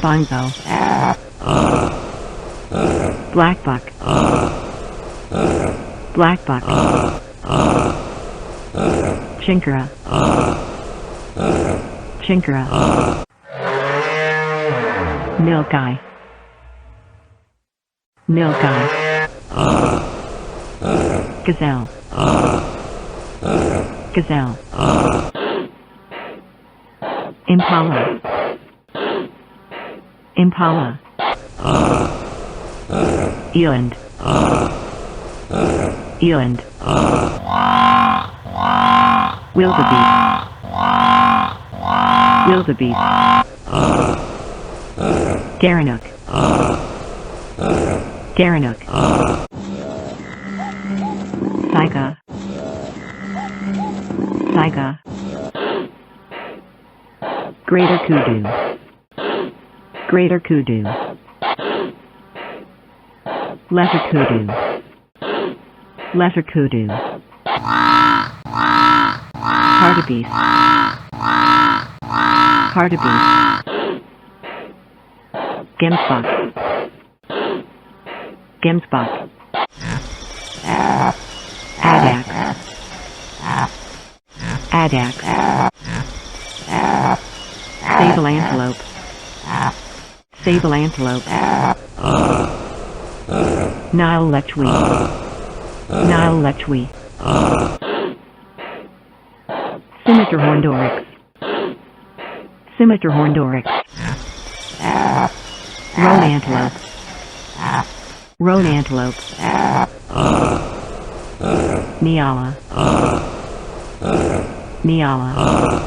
bongo, blackbuck, blackbuck, chinkara, chinkara, nilgai, nilgai, gazelle, gazelle, impala, impala, eland, eland, wildebeest, wildebeest, generuk, generuk, saiga, saiga, greater kudu, greater kudu, lesser kudu, lesser kudu, hartebeest, hartebeest, gemsbok, gemsbok, addax, addax, sable antelope, sable antelope, nile lechwe, nile lechwe, scimitar-horned oryx, scimitar-horned oryx, roan antelope, roan antelope, nyala, nyala.